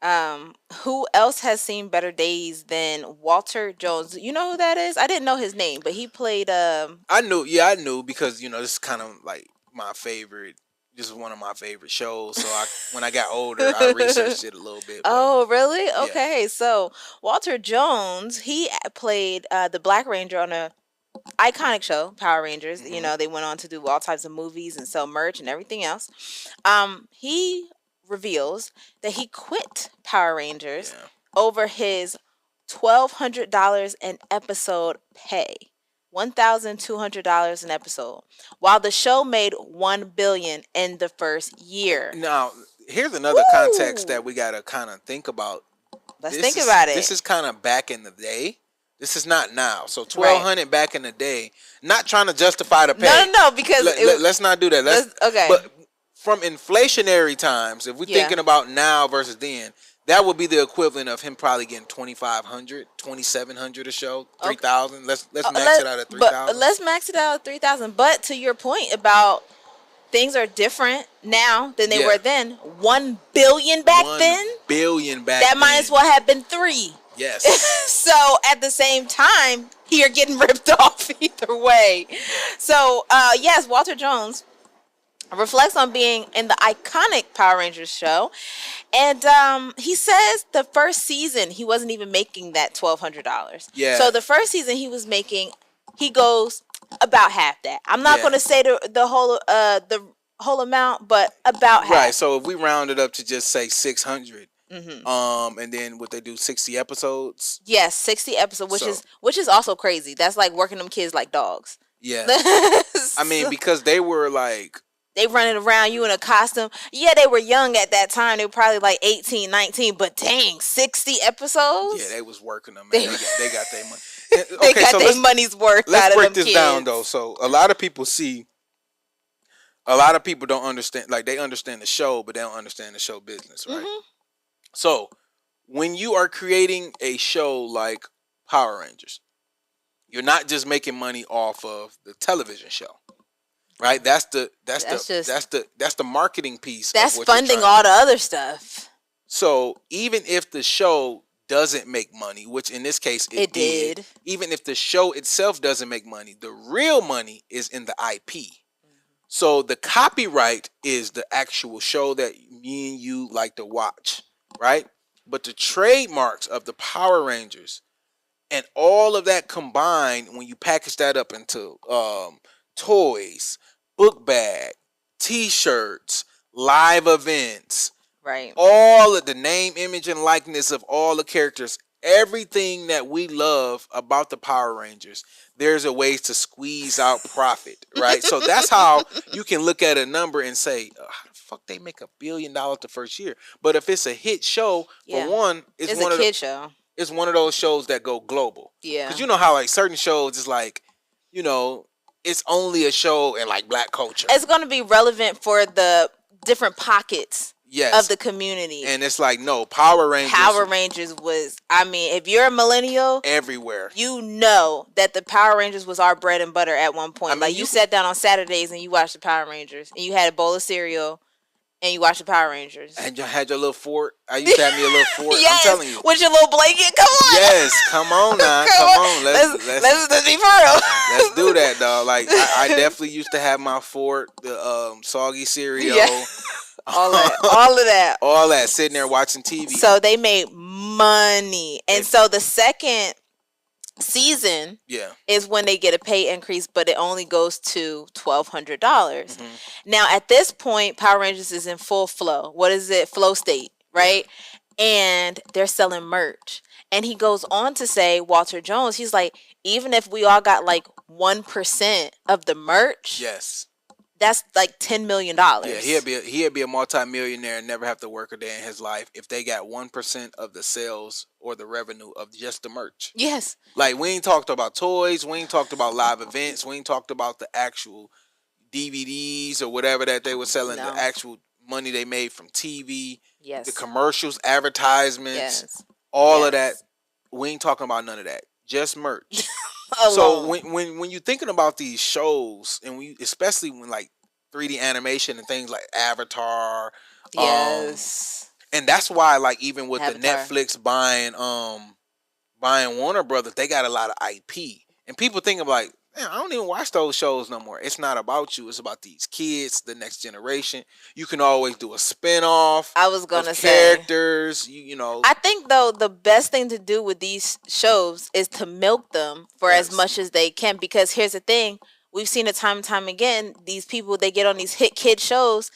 Who else has seen better days than Walter Jones? You know who that is? I didn't know his name, but he played I knew because this is kind of like my favorite. This is one of my favorite shows. So when I got older, I researched it a little bit. But Oh, really? yeah, Okay. So, Walter Jones, he played the Black Ranger on a iconic show, Power Rangers. You hmm know, they went on to do all types of movies and sell merch and everything else. He reveals that he quit Power Rangers yeah. over his $1,200 an episode pay. $1,200 an episode, while the show made 1 billion in the first year. Now here's another context Woo! that we gotta kind of think about. Let's think about it. This is kind of back in the day. This is not now. So Right. 1,200 back in the day. Not trying to justify the No, pay. no, no, because Let's not do that. okay. But from inflationary times, if we're Yeah. thinking about now versus then, that would be the equivalent of him probably getting 2,500, 2,700 a show, 3,000. Let's max it out at But 3,000. let's max it out at 3,000. But to your point about things are different now than they Yeah. were then. 1 billion back then. 1 billion back That might then. as well have been 3. Yes. So at the same time, you're getting ripped off either way. So yes, Walter Jones reflects on being in the iconic Power Rangers show, and he says the first season he wasn't even making that $1,200. Yeah. So the first season he was making, he goes about half that. I'm not Yeah. going to say the whole amount, but about half. Right. So if we round it up to just say 600, Mm-hmm. and then what they do 60 episodes. Yes, 60 episodes, which is also crazy. That's like working them kids like dogs. Yeah. I mean, because they were like, they running around you in a costume. Yeah, they were young at that time. They were probably like 18, 19, but dang, 60 episodes? yeah, they was working them. Man. They got their money. They got their money's worth out Let's of break them this kids. down though. So a lot of people don't understand. Like they understand the show, but they don't understand the show business, right? Mm-hmm. So when you are creating a show like Power Rangers, you're not just making money off of the television show, right? That's the marketing piece. That's of what you're funding trying all the other stuff. So even if the show doesn't make money, which in this case it did, even if the show itself doesn't make money, the real money is in the IP. So the copyright is the actual show that me and you like to watch, right? But the trademarks of the Power Rangers and all of that combined, when you package that up into toys, book bag, T-shirts, live events, right? All of the name, image, and likeness of all the characters, everything that we love about the Power Rangers, there's a ways to squeeze out profit, right? So that's how you can look at a number and say, how the fuck they make $1 billion the first year? But if it's a hit show, for one, it's one a kid show. It's one of those shows that go global. Yeah. Because you know how like certain shows is like, it's only a show in like black culture. It's going to be relevant for the different pockets. Yes. Of the community. And it's like, no, Power Rangers was, I mean, if you're a millennial, everywhere. You know that the Power Rangers was our bread and butter at one point. I mean, like you sat down on Saturdays and you watched the Power Rangers and you had a bowl of cereal and you watched the Power Rangers. And you had your little fort. I used to have me a little fort. Yes, I'm telling you. with your little blanket. Come on. Yes, come on now. Come on. Let's be for real. Let's do that, dog. Like I definitely used to have my fort, the soggy cereal. Yeah. All of that. Sitting there watching TV. So they made money. And so the second season is when they get a pay increase, but it only goes to $1,200. Mm-hmm. Now at this point, Power Rangers is in full flow. What is it? Flow state, right? And they're selling merch. And he goes on to say, Walter Jones, he's like, even if we all got like 1% of the merch, yes, that's like $10 million. Yeah, he'd be a multi-millionaire and never have to work a day in his life if they got 1% of the sales or the revenue of just the merch. Yes. Like we ain't talked about toys, we ain't talked about live events, we ain't talked about the actual DVDs or whatever that they were selling, the actual money they made from TV, the commercials, advertisements, all of that. We ain't talking about none of that. Just merch. So when you're thinking about these shows, and especially when like 3D animation and things like Avatar, And that's why, like, even with Avatar. The Netflix buying Warner Brothers, they got a lot of IP. And people think of like, man, I don't even watch those shows no more. It's not about you. It's about these kids, the next generation. You can always do a spinoff. I was gonna say characters. You know. I think though the best thing to do with these shows is to milk them for as much as they can. Because here's the thing: we've seen it time and time again. These people, they get on these hit kid shows,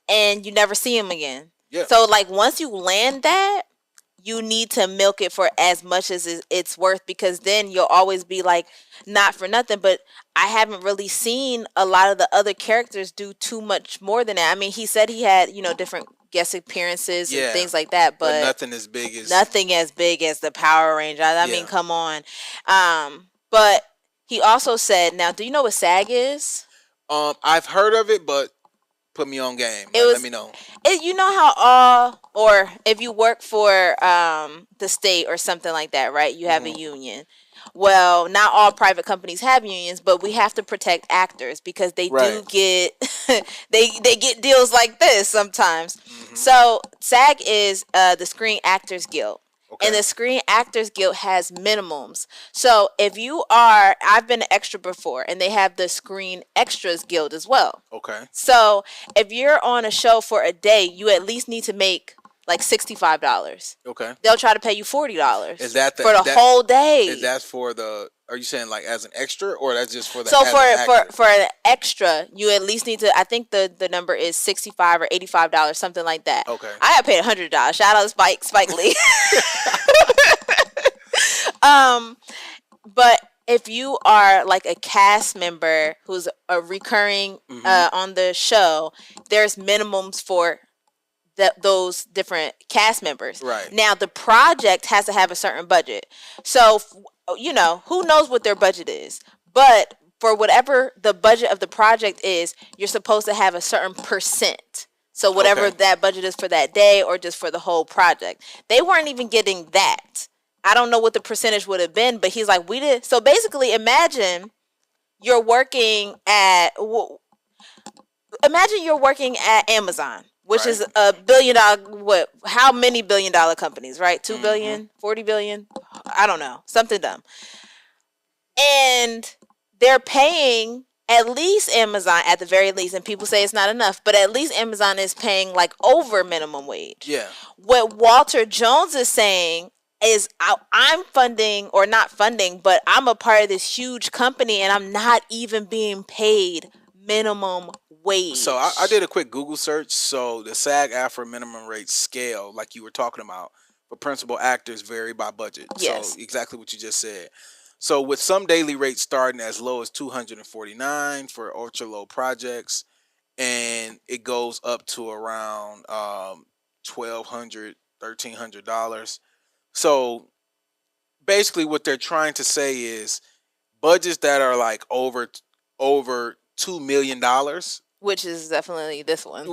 and you never see them again. Yeah. So like once you land that, you need to milk it for as much as it's worth, because then you'll always be like, not for nothing, but I haven't really seen a lot of the other characters do too much more than that. I mean, he said he had, different guest appearances and things like that, but nothing as big as the Power Rangers. I mean, come on. But he also said, now, do you know what SAG is? I've heard of it, but put me on game. Let me know. You know how or if you work for the state or something like that, right? You have a union. Well, not all private companies have unions, but we have to protect actors because they do get they get deals like this sometimes. Mm-hmm. So SAG is the Screen Actors Guild. Okay. And the Screen Actors Guild has minimums. So if you are, I've been an extra before, and they have the Screen Extras Guild as well. Okay. So if you're on a show for a day, you at least need to make like $65. Okay. They'll try to pay you $40. Is that for the whole day? Is that for the? Are you saying like as an extra, or that's just for the? So for an extra, you at least need to. I think the number is $65 or $85, something like that. Okay. I got paid $100. Shout out to Spike Lee. But if you are like a cast member who's a recurring on the show, there's minimums for those different cast members. Right. Now, the project has to have a certain budget. So, who knows what their budget is? But for whatever the budget of the project is, you're supposed to have a certain percent. So whatever that budget is for that day or just for the whole project. They weren't even getting that. I don't know what the percentage would have been, but he's like, we did. So basically, imagine you're working at Amazon. Which is a $1 billion, how many $1 billion companies, right? 2 billion, 40 billion? I don't know. Something dumb. And they're paying at least Amazon, at the very least, and people say it's not enough, but at least Amazon is paying like over minimum wage. Yeah. What Walter Jones is saying is I'm funding, or not funding, but I'm a part of this huge company and I'm not even being paid minimum wage. So I did a quick Google search. So the SAG-AFTRA minimum rate scale, like you were talking about, for principal actors vary by budget. Yes. So exactly what you just said. So with some daily rates starting as low as $249 for ultra low projects, and it goes up to around $1,200, $1,300. So basically what they're trying to say is budgets that are like over $2 million, which is definitely this one.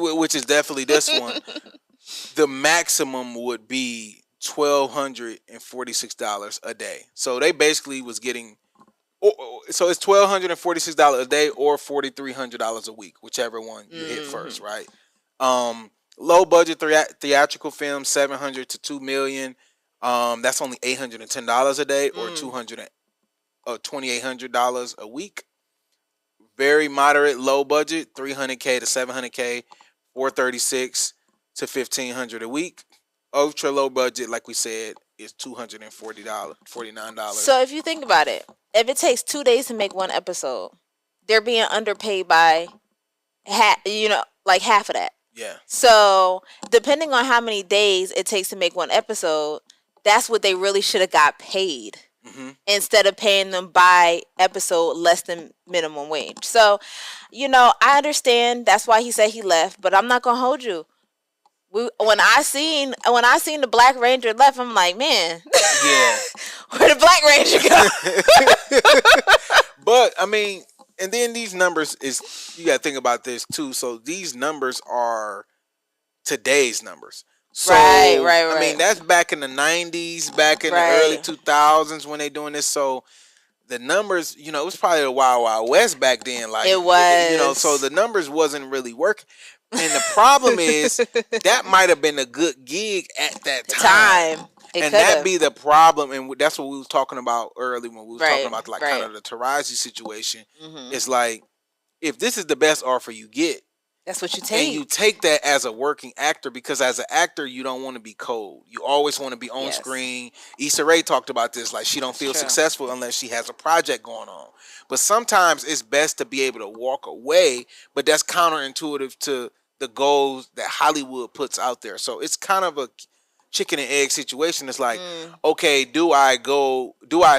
The maximum would be $1,246 a day. So they basically was getting, so it's $1,246 a day or $4,300 a week, whichever one you hit first, right? Low budget theatrical film, $700 to $2 million. That's only $810 a day, or $2,800 a week. Very moderate, low budget, $300K to $700K, $436 to $1,500 a week. Ultra low budget, like we said, is $249. So if you think about it, if it takes 2 days to make one episode, they're being underpaid by half of that. Yeah. So depending on how many days it takes to make one episode, that's what they really should have got paid. Instead of paying them by episode less than minimum wage. So, I understand that's why he said he left, but I'm not gonna hold you. When I seen the Black Ranger left, I'm like, man, yeah, where the Black Ranger go? But I mean, and then these numbers you gotta think about this too. So these numbers are today's numbers. So, right. I mean, that's back in the 90s, back in the early 2000s when they doing this. So the numbers, it was probably the Wild Wild West back then. Like, it was. So the numbers wasn't really working. And the problem is that might have been a good gig at that time. And that be the problem, and that's what we was talking about early when we was talking about like kind of the Taraji situation. It's like, if this is the best offer you get, that's what you take. And you take that as a working actor, because as an actor, you don't want to be cold. You always want to be on screen. Issa Rae talked about this, like she don't feel successful unless she has a project going on. But sometimes it's best to be able to walk away, but that's counterintuitive to the goals that Hollywood puts out there. So it's kind of a chicken and egg situation. It's like, okay, do I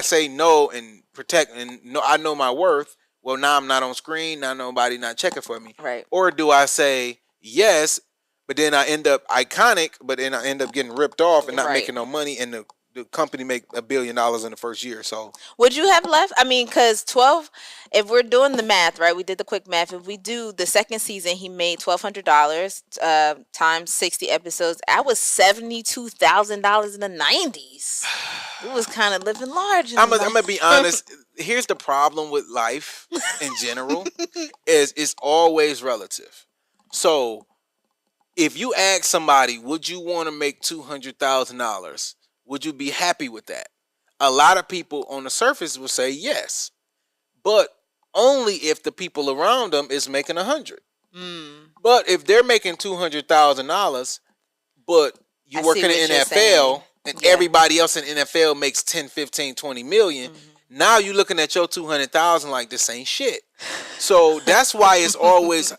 say no and protect, and no, I know my worth? Well, now I'm not on screen. Now nobody not checking for me. Right. Or do I say yes, but then I end up iconic, but then I end up getting ripped off and not making no money, and the company make $1 billion in the first year. So would you have left? I mean, because 12, if we're doing the math, right? We did the quick math. If we do the second season, he made $1,200 times 60 episodes. That was $72,000 in the 90s. It was kind of living large. I'm gonna be honest. Here's the problem with life in general: is it's always relative. So if you ask somebody, would you want to make $200,000? Would you be happy with that? A lot of people on the surface will say yes, but only if the people around them is making 100. But if they're making $200,000, but you work in the NFL and everybody else in the NFL makes 10, 15, 20 million, now you're looking at your 200,000 like this ain't shit. So that's why it's always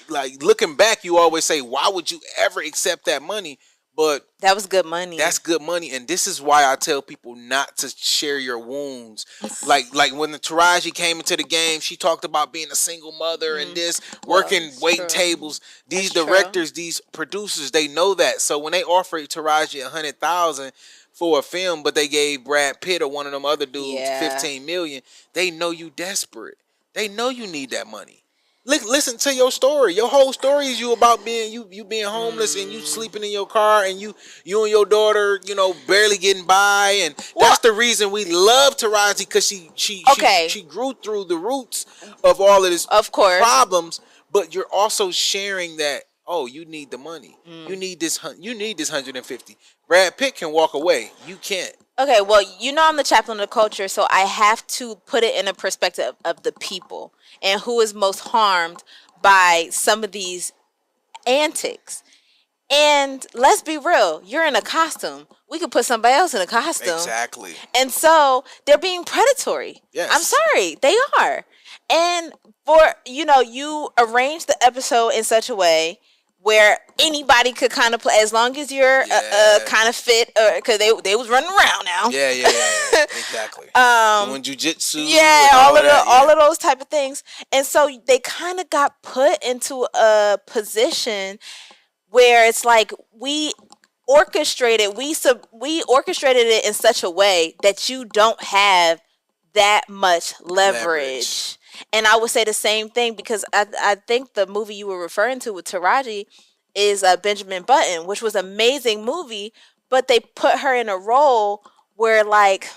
like, looking back, you always say, why would you ever accept that money? But that was good money. That's good money, and this is why I tell people not to share your wounds. like when the Taraji came into the game, she talked about being a single mother and this, working waiting tables. These directors, these producers, they know that. So when they offered Taraji $100,000 for a film, but they gave Brad Pitt or one of them other dudes $15 million, they know you desperate. They know you need that money. Listen to your story. Your whole story is you about being you being homeless and you sleeping in your car and you and your daughter, barely getting by, and that's the reason we love Taraji, because she grew through the roots of all of this, of course, problems. But you're also sharing that, oh, you need the money. You need this 150. Brad Pitt can walk away. You can't. Okay, well, I'm the chaplain of the culture, so I have to put it in a perspective of the people and who is most harmed by some of these antics. And let's be real, you're in a costume. We could put somebody else in a costume. Exactly. And so they're being predatory. Yes. I'm sorry, they are. And for, you arrange the episode in such a way where anybody could kind of play, as long as you're kind of fit, because they was running around now. Yeah, exactly. Doing jujitsu. Yeah, all of those type of things. And so they kind of got put into a position where it's like we orchestrated it in such a way that you don't have that much leverage. And I would say the same thing, because I think the movie you were referring to with Taraji is Benjamin Button, which was an amazing movie, but they put her in a role where, like,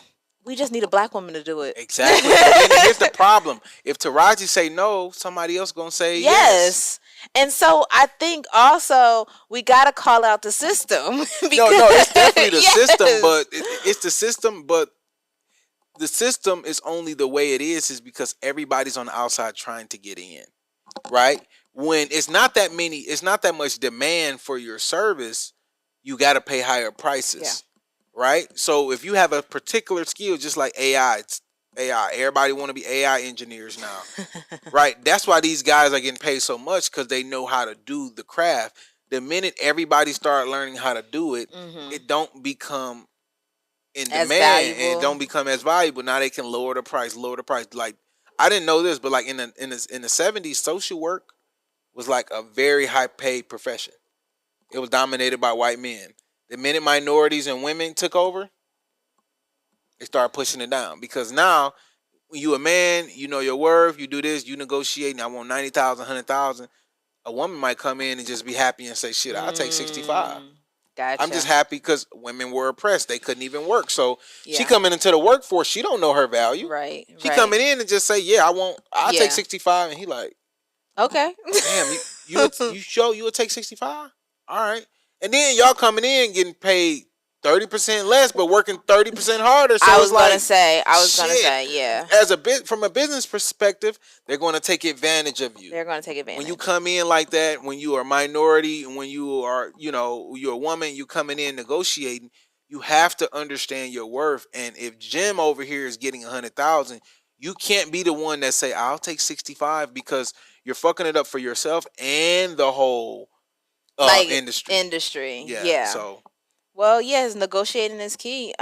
we just need a black woman to do it. Exactly. And here's the problem. If Taraji say no, somebody else going to say yes. And so I think also we got to call out the system. No, it's definitely the system, but it's the system, but the system is only the way it is because everybody's on the outside trying to get in, right? When it's not that much demand for your service, you got to pay higher prices, right? So if you have a particular skill, just like AI, everybody want to be AI engineers now, right? That's why these guys are getting paid so much, because they know how to do the craft. The minute everybody start learning how to do it, it don't become in demand and don't become as valuable. Now they can lower the price. Like, I didn't know this, but like in the 70s, social work was like a very high paid profession. It was dominated by white men. The minute minorities and women took over, they started pushing it down, because now when you a man, you know your worth, you do this, you negotiate, and I want 90,000, 100,000. A woman might come in and just be happy and say, shit, I'll take 65. Gotcha. I'm just happy because women were oppressed. They couldn't even work. So she coming into the workforce, she don't know her value. Right. She coming in and just say, I'll take 65. And he like, okay. Damn, you would take 65. All right, and then y'all coming in getting paid 30% less, but working 30% harder. So I was gonna say, yeah. As a bit from a business perspective, they're going to take advantage of you. They're going to take advantage. When you come in like that, when you are a minority, and when you are, you're a woman, you coming in negotiating, you have to understand your worth. And if Jim over here is getting 100,000, you can't be the one that say, "I'll take 65," because you're fucking it up for yourself and the whole industry. Yeah. So. Well, yes, negotiating is key.